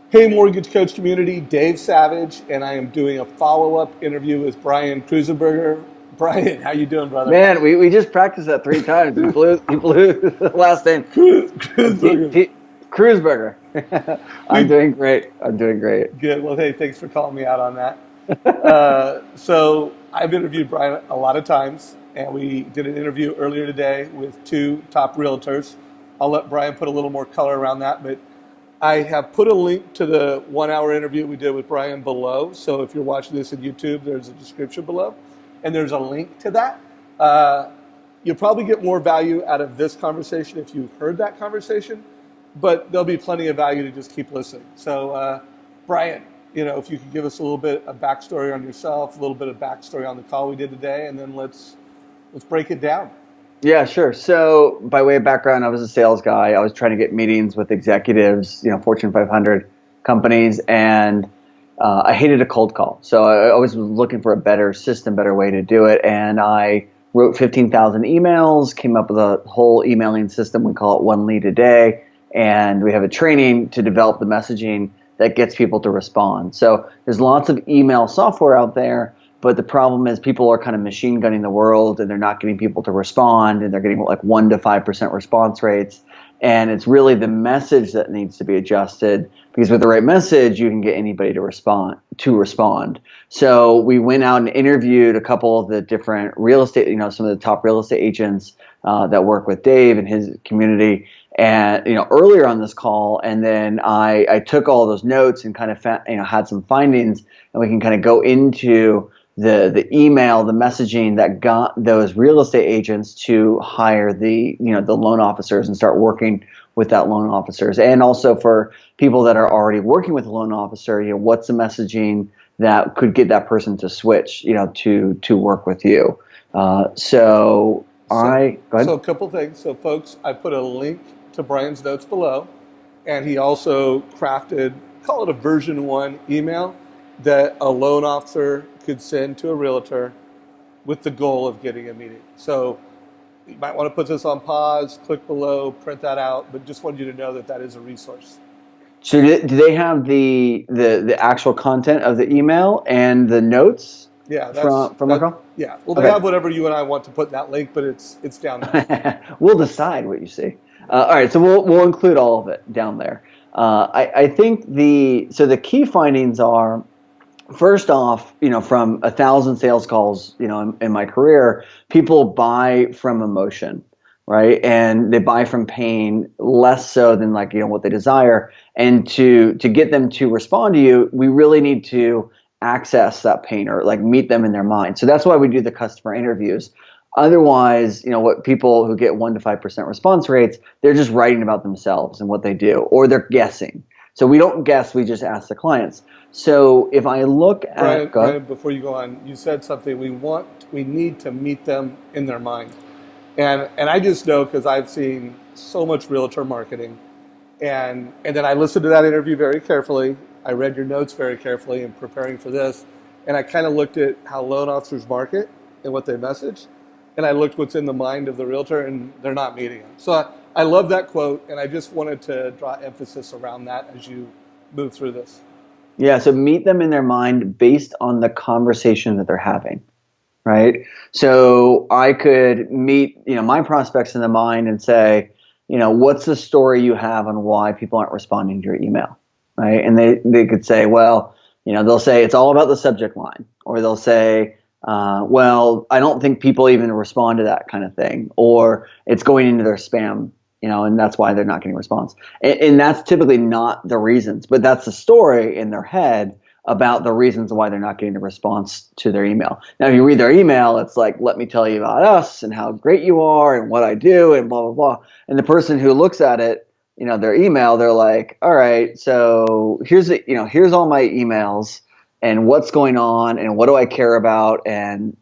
Hey, Mortgage Coach community, Dave Savage, and I am doing a follow-up interview with Bryan Kreuzberger. Bryan, how you doing, brother? Man, we just practiced that 3 times. You blew the last name. Kreuzberger. Kreuzberger. I'm We doing great. I'm doing great. good. Well, hey, thanks for calling me out on that. So I've interviewed Bryan a lot of times, and we did an interview earlier today with two top realtors. I'll let Bryan put a little more color around that, but I have put a link to the 1 hour interview we did with Bryan below. So if you're watching this on YouTube, there's a description below, and there's a link to that. You'll probably get more value out of this conversation if you've heard that conversation, but there'll be plenty of value to just keep listening. So, Bryan, if you could give us a little bit of backstory on yourself, a little bit of backstory on the call we did today, and then let's break it down. Yeah, sure. So, by way of background, I was a sales guy. I was trying to get meetings with executives, Fortune 500 companies, and I hated a cold call. So, I always was looking for a better system, better way to do it. And I wrote 15,000 emails, came up with a whole emailing system. We call it one lead a day. And we have a training to develop the messaging that gets people to respond. So, there's lots of email software out there. But the problem is people are kind of machine gunning the world and they're not getting people to respond, and they're getting like 1 to 5% response rates. And it's really the message that needs to be adjusted, because with the right message, you can get anybody to respond. So we went out and interviewed a couple of the different real estate, some of the top real estate agents that work with Dave and his community, and earlier on this call. And then I took all those notes and kind of had some findings, and we can kind of go into the email, the messaging that got those real estate agents to hire the loan officers and start working with that loan officers. And also for people that are already working with a loan officer, what's the messaging that could get that person to switch, to work with you. Go ahead. So a couple things. So folks, I put a link to Bryan's notes below, and he also crafted, call it a version 1 email that a loan officer could send to a realtor with the goal of getting a meeting. So you might want to put this on pause, click below, print that out, but just wanted you to know that that is a resource. So do they have the actual content of the email and the notes? Yeah, from the call? Yeah, well, Okay. they have whatever you and I want to put in that link, but it's down there. We'll decide what you see. All right, so we'll include all of it down there. I think the key findings are, first off, from 1,000 sales calls, in my career, people buy from emotion, right? And they buy from pain less so than what they desire. And to get them to respond to you, we really need to access that pain, or meet them in their mind. So that's why we do the customer interviews. Otherwise, what people who get 1 to 5% response rates, they're just writing about themselves and what they do, or they're guessing. So we don't guess, we just ask the clients. So if I look at Bryan, before you go on, you said something. We need to meet them in their mind, and I just know, because I've seen so much realtor marketing, and then I listened to that interview very carefully. I read your notes very carefully in preparing for this, and I kind of looked at how loan officers market and what they message, and I looked what's in the mind of the realtor, and they're not meeting them. So I love that quote, and I just wanted to draw emphasis around that as you move through this. Yeah, so meet them in their mind based on the conversation that they're having, right? So I could meet, my prospects in the mind and say, what's the story you have on why people aren't responding to your email, right? And they could say, well, they'll say it's all about the subject line, or they'll say, well, I don't think people even respond to that kind of thing, or it's going into their spam, and that's why they're not getting a response. And that's typically not the reasons, but that's the story in their head about the reasons why they're not getting a response to their email. Now, if you read their email, it's like, let me tell you about us and how great you are and what I do and blah, blah, blah. And the person who looks at it, their email, they're like, all right, so here's all my emails and what's going on and what do I care about, and,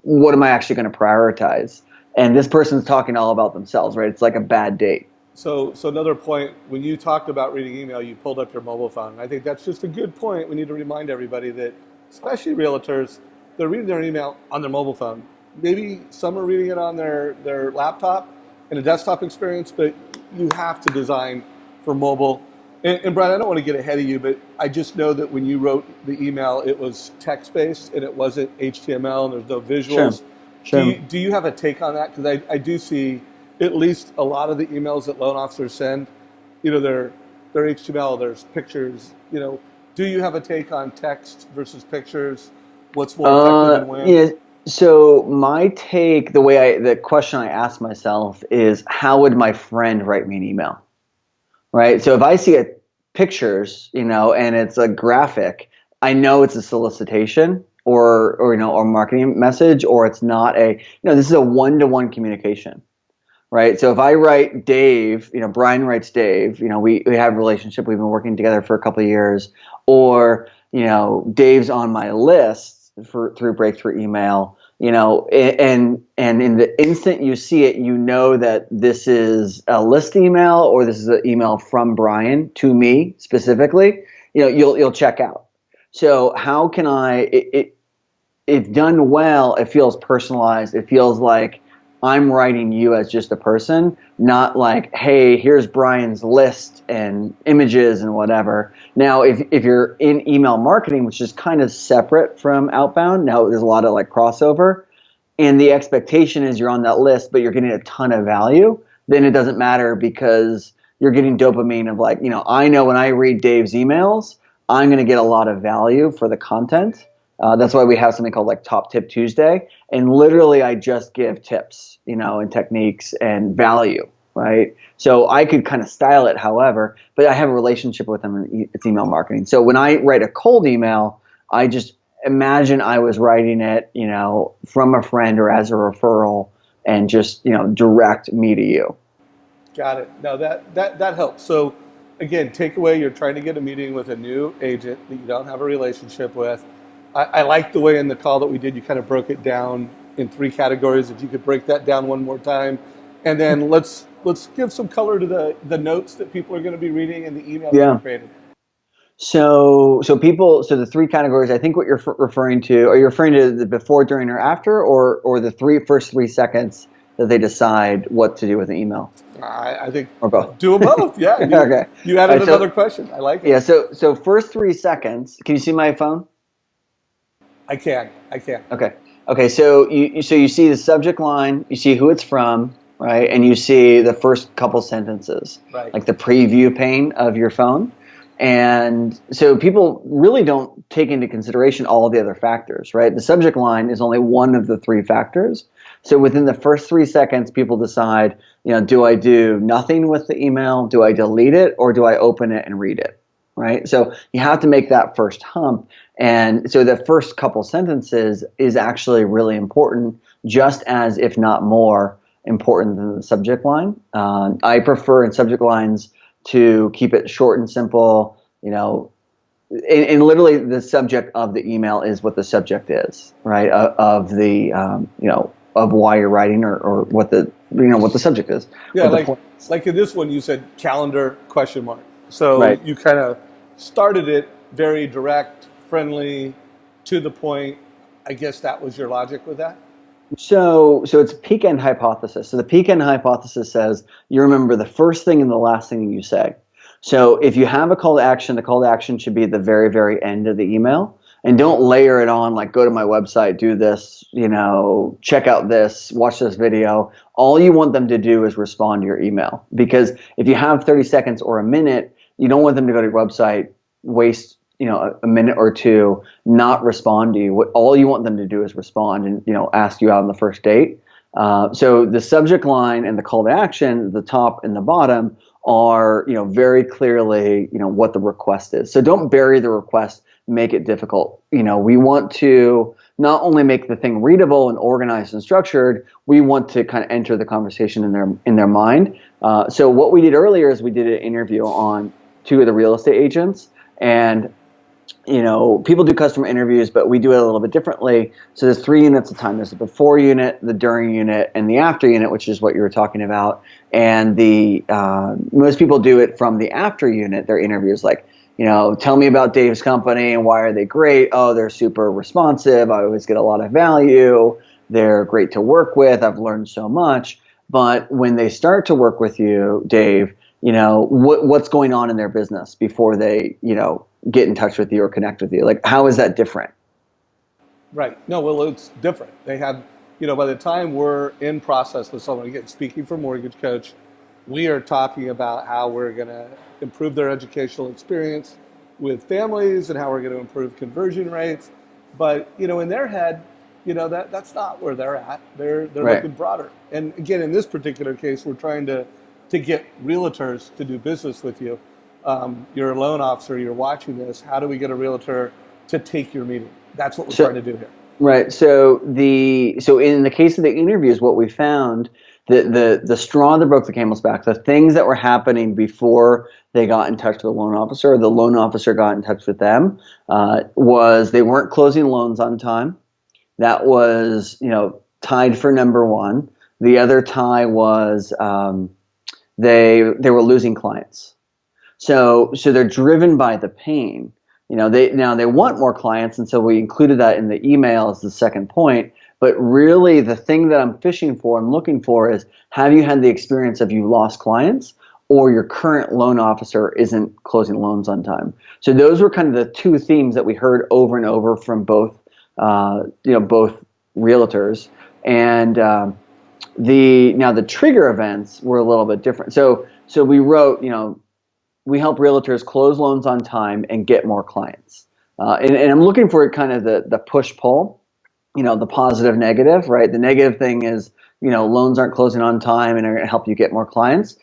what am I actually going to prioritize? And this person's talking all about themselves, right? It's like a bad date. So another point, when you talked about reading email, you pulled up your mobile phone. And I think that's just a good point. We need to remind everybody that, especially realtors, they're reading their email on their mobile phone. Maybe some are reading it on their laptop in a desktop experience, but you have to design for mobile. And Brian, I don't want to get ahead of you, but I just know that when you wrote the email, it was text-based and it wasn't HTML and there's no Sure. visuals. Sure. Do you have a take on that? Because I do see at least a lot of the emails that loan officers send, they're HTML, there's pictures, Do you have a take on text versus pictures? What's more effective and when? Yeah. So my take, the question I ask myself is, how would my friend write me an email? Right. So if I see pictures, and it's a graphic, I know it's a solicitation or marketing message, or it's not this is a one-to-one communication. Right. So if I write Dave, Brian writes Dave, we have a relationship. We've been working together for a couple of years, or, Dave's on my list through breakthrough email, and in the instant you see it, that this is a list email or this is an email from Brian to me specifically, you'll check out. So how can if done well, it feels personalized. It feels like I'm writing you as just a person, not like, hey, here's Brian's list and images and whatever. Now, if you're in email marketing, which is kind of separate from outbound, now there's a lot of crossover, and the expectation is you're on that list, but you're getting a ton of value, then it doesn't matter because you're getting dopamine of I know when I read Dave's emails, I'm going to get a lot of value for the content. That's why we have something called Top Tip Tuesday. And literally I just give tips, and techniques and value, right? So I could kind of style it however, but I have a relationship with them and it's email marketing. So when I write a cold email, I just imagine I was writing it, from a friend or as a referral and just, direct me to you. Got it. No, that helps. So again, takeaway, you're trying to get a meeting with a new agent that you don't have a relationship with. I like the way in the call that we did, you kind of broke it down in 3 categories. If you could break that down one more time. And then let's give some color to the notes that people are going to be reading and the email that you created. So the 3 categories, I think what you're referring to, are you referring to the before, during, or after, or the first 3 seconds that they decide what to do with the email? I think or both. Do them both. Yeah. Okay. You added another question. I like it. Yeah. So first 3 seconds. Can you see my phone? I can. Okay. So you see the subject line, you see who it's from, right, and you see the first couple sentences, right, like the preview pane of your phone. And so people really don't take into consideration all of the other factors, right? The subject line is only one of the 3 factors. So within the first 3 seconds, people decide, do I do nothing with the email? Do I delete it? Or do I open it and read it? Right? So you have to make that first hump. And so the first couple sentences is actually really important, just as, if not more, important than the subject line. I prefer in subject lines to keep it short and simple, and literally the subject of the email is what the subject is, right? Of the, of why you're writing or what the, what the subject is. Yeah, like in this one, you said calendar ? So right. You kind of started it very direct, friendly, to the point. I guess that was your logic with that? So it's a peak end hypothesis. So the peak end hypothesis says you remember the first thing and the last thing you say. So if you have a call to action, the call to action should be at the very, very end of the email. And don't layer it on like, go to my website, do this, check out this, watch this video. All you want them to do is respond to your email. Because if you have 30 seconds or a minute, you don't want them to go to your website, waste a minute or 2, not respond to you. All you want them to do is respond and ask you out on the first date. So the subject line and the call to action, the top and the bottom, are very clearly what the request is. So don't bury the request, make it difficult. We want to not only make the thing readable and organized and structured, we want to kind of enter the conversation in their mind. So what we did earlier is we did an interview on 2 of the real estate agents, and people do customer interviews, but we do it a little bit differently. So there's 3 units of time. There's the before unit, the during unit, and the after unit, which is what you were talking about. And most people do it from the after unit. Their interviews like, tell me about Dave's company and why are they great? Oh, they're super responsive. I always get a lot of value. They're great to work with. I've learned so much. But when they start to work with you, Dave, what's going on in their business before they, get in touch with you or connect with you. Like, how is that different? Right. No, well, it's different. They have, by the time we're in process with someone, again, speaking for Mortgage Coach, we are talking about how we're going to improve their educational experience with families and how we're going to improve conversion rates. But, in their head, that's not where they're at. They're Right. looking broader. And again, in this particular case, we're trying to get realtors to do business with you. You're a loan officer, you're watching this. How do we get a realtor to take your meeting? That's what we're trying to do here. Right. So in the case of the interviews, what we found, the straw that broke the camel's back, the things that were happening before they got in touch with the loan officer, or the loan officer got in touch with them, was they weren't closing loans on time. That was, tied for number one. The other tie was they were losing clients. So they're driven by the pain. They want more clients, and so we included that in the email as the second point. But really, the thing that I'm fishing for, I'm looking for, is, have you had the experience of you lost clients, or your current loan officer isn't closing loans on time? So those were kind of the two themes that we heard over and over from both realtors. And the trigger events were a little bit different. So we wrote, we help realtors close loans on time and get more clients. And I'm looking for kind of the push-pull, the positive, negative, right? The negative thing is, loans aren't closing on time and are going to help you get more clients.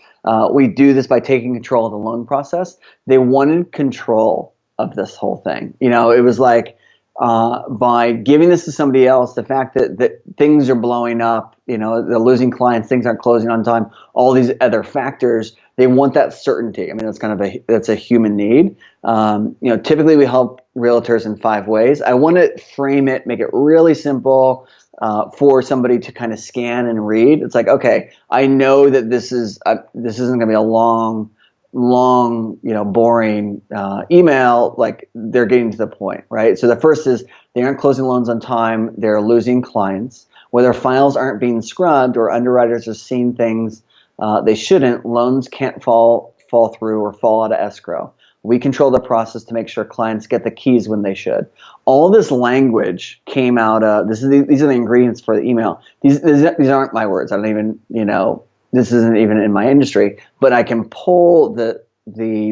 We do this by taking control of the loan process. They wanted control of this whole thing. It was like, by giving this to somebody else, the fact that things are blowing up, they're losing clients, things aren't closing on time, all these other factors, they want that certainty. I mean, that's a human need. Typically we help realtors in 5 ways. I want to frame it, make it really simple for somebody to kind of scan and read. It's like, okay, I know that this isn't going to be a long, boring email. Like, they're getting to the point, right? So the first is, they aren't closing loans on time. They're losing clients. Whether files aren't being scrubbed or underwriters are seeing things they shouldn't, loans can't fall through or fall out of escrow. We control the process to make sure clients get the keys when they should. All this language came out of, these are the ingredients for the email. These aren't my words. I don't even, this isn't even in my industry, but I can pull the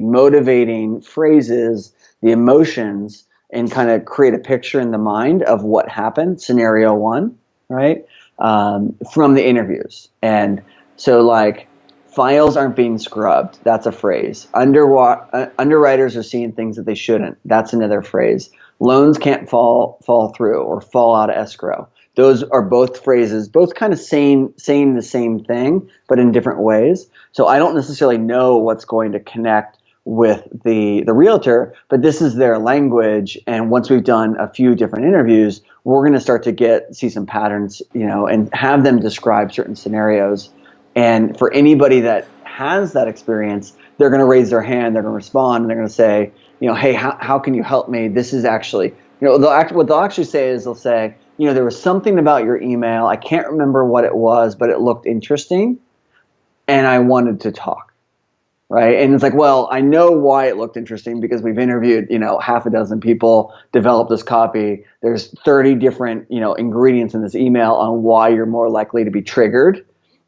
motivating phrases, the emotions, and kind of create a picture in the mind of what happened, scenario one, right, from the interviews. And so, like, files aren't being scrubbed, that's a phrase. Underwriters are seeing things that they shouldn't, that's another phrase. Loans can't fall through or fall out of escrow. Those are both phrases, both kind of saying the same thing, but in different ways. So I don't necessarily know what's going to connect with the realtor, but this is their language. And once we've done a few different interviews, we're going to start to see some patterns, and have them describe certain scenarios. And for anybody that has that experience, they're going to raise their hand, they're going to respond, and they're going to say, hey, how can you help me? This is actually, what they'll actually say is, they'll say, there was something about your email, I can't remember what it was, but it looked interesting, and I wanted to talk, right? And it's like, well, I know why it looked interesting, because we've interviewed, half a dozen people, developed this copy. There's 30 different, ingredients in this email on why you're more likely to be triggered.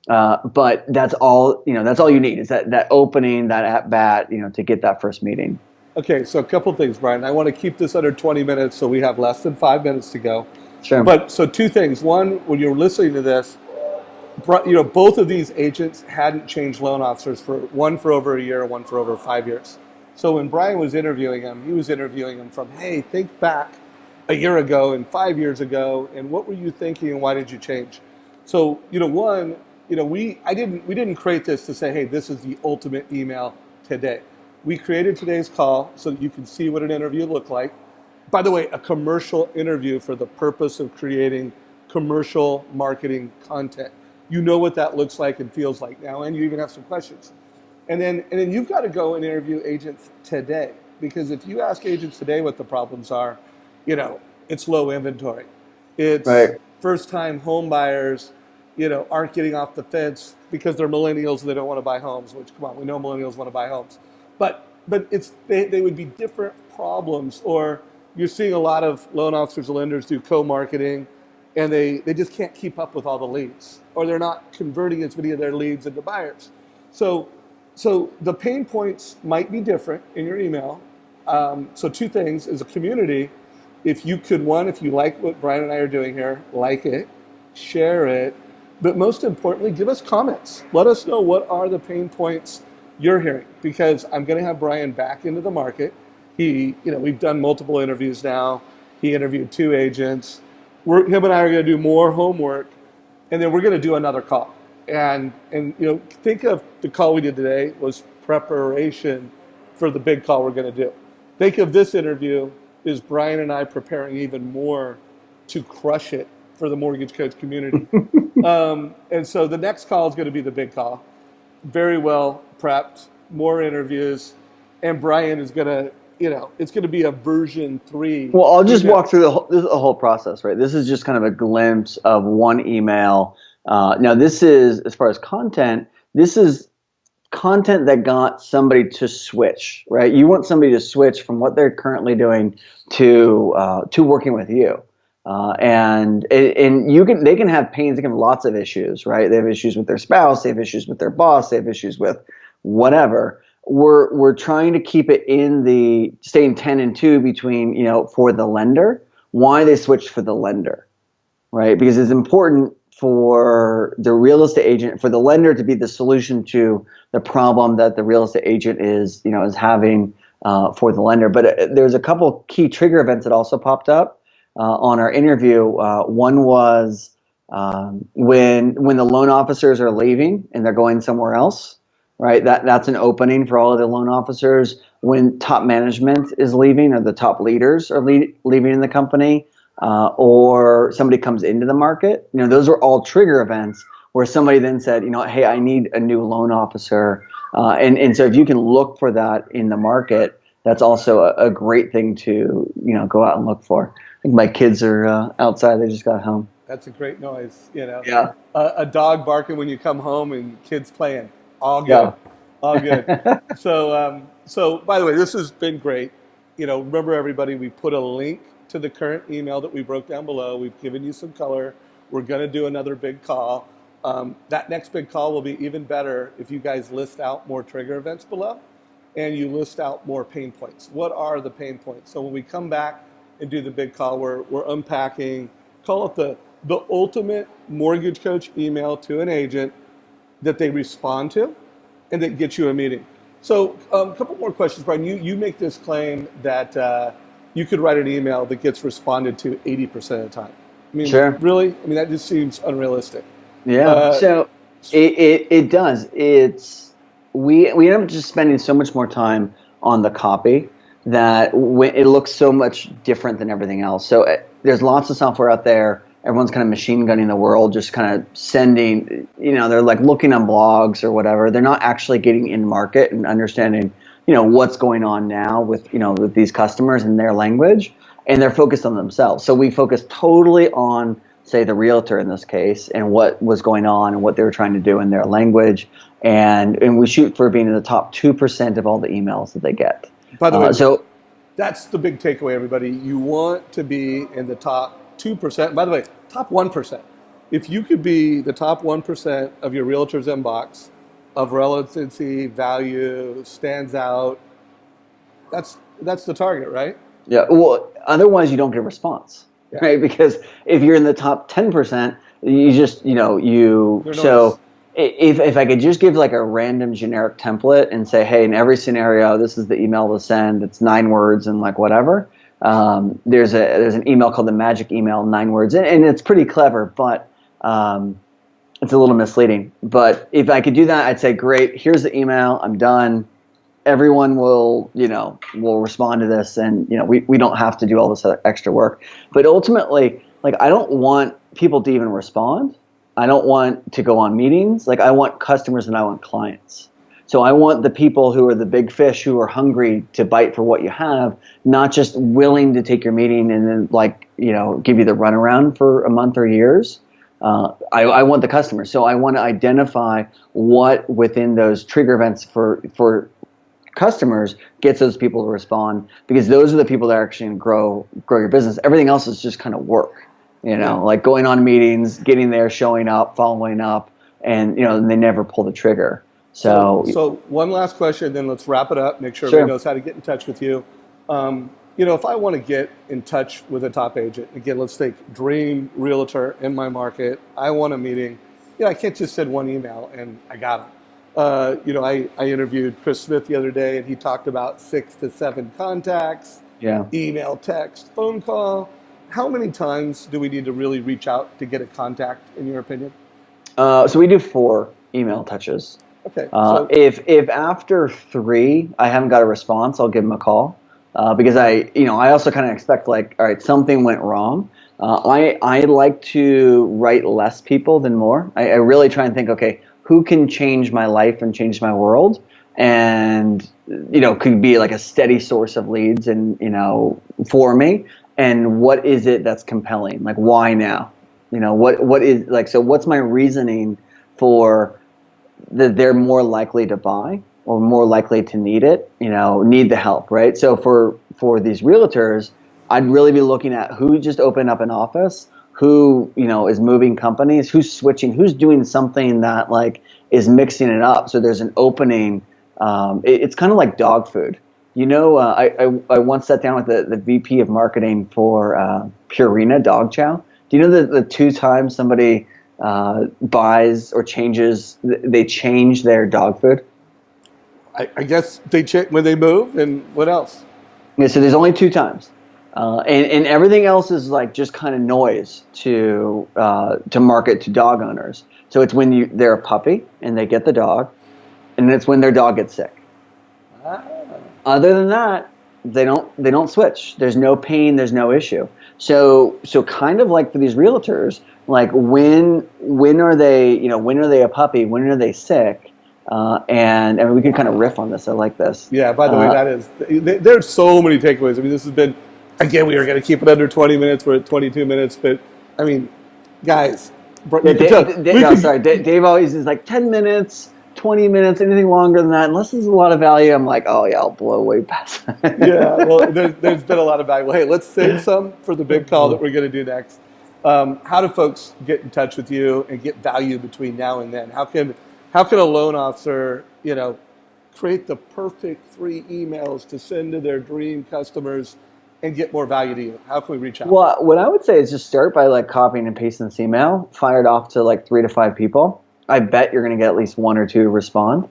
But that's all you need, is that opening, that at bat, to get that first meeting. Okay, so a couple things, Bryan. I want to keep this under 20 minutes, so we have less than 5 minutes to go. Sure. But so 2 things. One, when you're listening to this, both of these agents hadn't changed loan officers, one for over a year, one for over 5 years. So when Bryan was interviewing him, he was interviewing him from, hey, think back a year ago and 5 years ago, and what were you thinking and why did you change? So, one, we didn't create this to say, hey, this is the ultimate email today. We created today's call so that you can see what an interview looked like. By the way, a commercial interview for the purpose of creating commercial marketing content. You know what that looks like and feels like now, and you even have some questions. And then you've got to go and interview agents today, because if you ask agents today what the problems are, it's low inventory. It's right. First-time home buyers aren't getting off the fence because they're millennials and they don't want to buy homes, which, come on, we know millennials want to buy homes. But they would be different problems. Or you're seeing a lot of loan officers and lenders do co-marketing, and they just can't keep up with all the leads, or they're not converting as many of their leads into buyers. So the pain points might be different in your email. So two things: as a community, if you like what Bryan and I are doing here, like it, share it, but most importantly, give us comments. Let us know what are the pain points you're hearing, because I'm going to have Bryan back into the market. We've done multiple interviews now. He interviewed 2 agents. Him and I are going to do more homework, and then we're going to do another call. And think of the call we did today was preparation for the big call we're going to do. Think of this interview as Bryan and I preparing even more to crush it for the mortgage coach community. And so the next call is going to be the big call. Very well prepped, more interviews, and Bryan is going to, it's going to be a version 3. Well, I'll just walk through the whole process, right? This is just kind of a glimpse of one email. Now, this is, as far as content, this is content that got somebody to switch, right? You want somebody to switch from what they're currently doing to working with you. And they can have pains, they can have lots of issues, right? They have issues with their spouse, they have issues with their boss, they have issues with whatever. We're trying to keep it staying 10 and 2 between, for the lender, why they switched for the lender, right? Because it's important for the real estate agent, for the lender to be the solution to the problem that the real estate agent is having for the lender. But there's a couple key trigger events that also popped up on our interview. One was when the loan officers are leaving and they're going somewhere else, right? That's an opening for all of the loan officers. When top management is leaving, or the top leaders are leaving in the company, or somebody comes into the market, those are all trigger events where somebody then said, hey, I need a new loan officer. And so if you can look for that in the market, that's also a great thing to, go out and look for. I think my kids are outside. They just got home. That's a great noise, Yeah. A dog barking when you come home and kids playing. All good. Yeah. All good. So by the way, this has been great. Remember, everybody, we put a link to the current email that we broke down below. We've given you some color. We're going to do another big call. That next big call will be even better if you guys list out more trigger events below and you list out more pain points. What are the pain points? So when we come back and do the big call, we're unpacking, call it the ultimate mortgage coach email to an agent that they respond to and that gets you a meeting. So a couple more questions, Bryan. You make this claim that you could write an email that gets responded to 80% of the time. I mean, Sure. Really? I mean, that just seems unrealistic. Yeah. So it does. We end up just spending so much more time on the copy that it looks so much different than everything else. So there's lots of software out there. Everyone's kind of machine gunning the world, just kind of sending, they're like looking on blogs or whatever. They're not actually getting in market and understanding, what's going on now with these customers in their language, and they're focused on themselves. So we focus totally on, say, the realtor in this case, and what was going on and what they were trying to do in their language. And we shoot for being in the top 2% of all the emails that they get. By the way, that's the big takeaway, everybody. You want to be in the top 2%. By the way, top 1%. If you could be the top 1% of your realtor's inbox of relevancy, value, stands out, that's the target, right? Yeah. Well, otherwise you don't get a response, right? Because if you're in the top 10%, you just, so if I could just give like a random generic template and say, hey, in every scenario, this is the email to send. It's 9 words and like whatever. There's an email called the magic email, 9 words, and it's pretty clever, but it's a little misleading. But if I could do that, I'd say, great, here's the email, I'm done. Everyone will respond to this, and we don't have to do all this extra work. But ultimately, like, I don't want people to even respond. I don't want to go on meetings. Like, I want customers and I want clients. So I want the people who are the big fish who are hungry to bite for what you have, not just willing to take your meeting and then give you the runaround for a month or years. I want the customer. So I want to identify what within those trigger events for customers gets those people to respond, because those are the people that are actually going to grow your business. Everything else is just kind of work, like going on meetings, getting there, showing up, following up, and and they never pull the trigger. So one last question, then let's wrap it up. Make sure everybody knows how to get in touch with you. If I want to get in touch with a top agent, again, let's take dream realtor in my market. I want a meeting. I can't just send one email and I got them. I interviewed Chris Smith the other day, and he talked about 6 to 7 contacts, email, text, phone call. How many times do we need to really reach out to get a contact, in your opinion? So we do 4 email touches. Okay. If after 3 I haven't got a response, I'll give them a call, because I also kind of expect, all right, something went wrong. I like to write less people than more. I really try and think, okay, who can change my life and change my world, and could be like a steady source of leads and for me, and what is it that's compelling? Like, why now? What is so what's my reasoning for that they're more likely to buy or more likely to need it, need the help, right? So for these realtors, I'd really be looking at who just opened up an office, who is moving companies, who's switching, who's doing something that is mixing it up. So there's an opening. It's kind of like dog food. I once sat down with the VP of marketing for Purina Dog Chow. Do you know the 2 times somebody buys or changes, they change their dog food? I guess they check when they move, and what else? Yeah, so there's only 2 times. And everything else is just kind of noise to market to dog owners. So it's when they're a puppy and they get the dog, and it's when their dog gets sick. Other than that, they don't switch. There's no pain. There's no issue. So kind of like for these realtors, when are they a puppy? When are they sick? And I mean, we can kind of riff on this. I like this. Yeah. By the way, there's so many takeaways. I mean, this has been. Again, we are going to keep it under 20 minutes. We're at 22 minutes. But, I mean, guys. Dave always is 10 minutes, 20 minutes, anything longer than that. Unless there's a lot of value, I'm like, oh, yeah, I'll blow way past that. Yeah, well, there's been a lot of value. Well, hey, let's save some for the big call that we're going to do next. How do folks get in touch with you and get value between now and then? How can a loan officer, create the perfect 3 emails to send to their dream customers and get more value to you? How can we reach out? Well, what I would say is just start by copying and pasting this email, fire it off to 3 to 5 people. I bet you're going to get at least 1 or 2 to respond.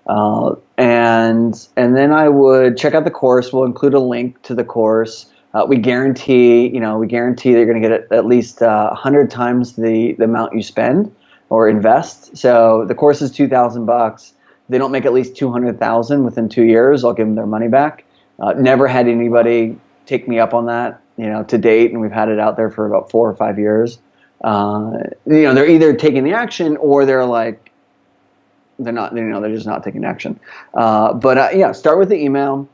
And then I would check out the course. We'll include a link to the course. We guarantee that you're going to get at least 100 times the amount you spend or invest. So the course is $2,000. They don't make at least $200,000 within 2 years, I'll give them their money back. Never had anybody take me up on that, to date, and we've had it out there for about 4 or 5 years. They're either taking the action or they're not. They're just not taking action. Start with the email,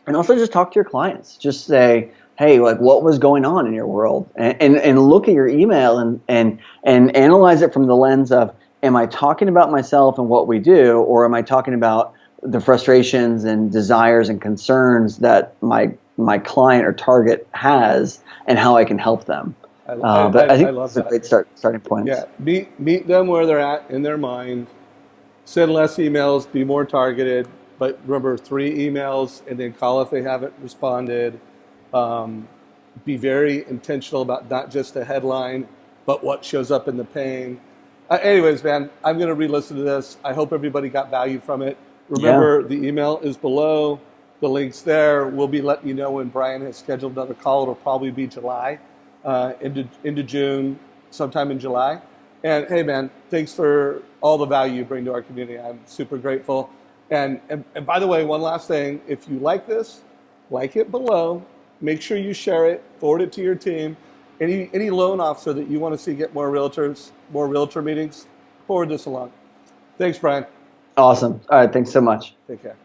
and also just talk to your clients. Just say, hey, what was going on in your world, and look at your email and analyze it from the lens of, am I talking about myself and what we do, or am I talking about the frustrations and desires and concerns that my client or target has, and how I can help them. I think that's a great starting point. Yeah, meet them where they're at in their mind. Send less emails, be more targeted, but remember 3 emails and then call if they haven't responded. Be very intentional about not just the headline, but what shows up in the paying. Anyways, man, I'm going to re-listen to this. I hope everybody got value from it. Remember, the email is below. The link's there. We'll be letting you know when Bryan has scheduled another call. It'll probably be July, into June, sometime in July. And hey, man, thanks for all the value you bring to our community. I'm super grateful. And by the way, one last thing. If you like this, like it below. Make sure you share it. Forward it to your team. Any loan officer that you want to see get more realtor meetings, forward this along. Thanks, Bryan. Awesome. All right. Thanks so much. Take care.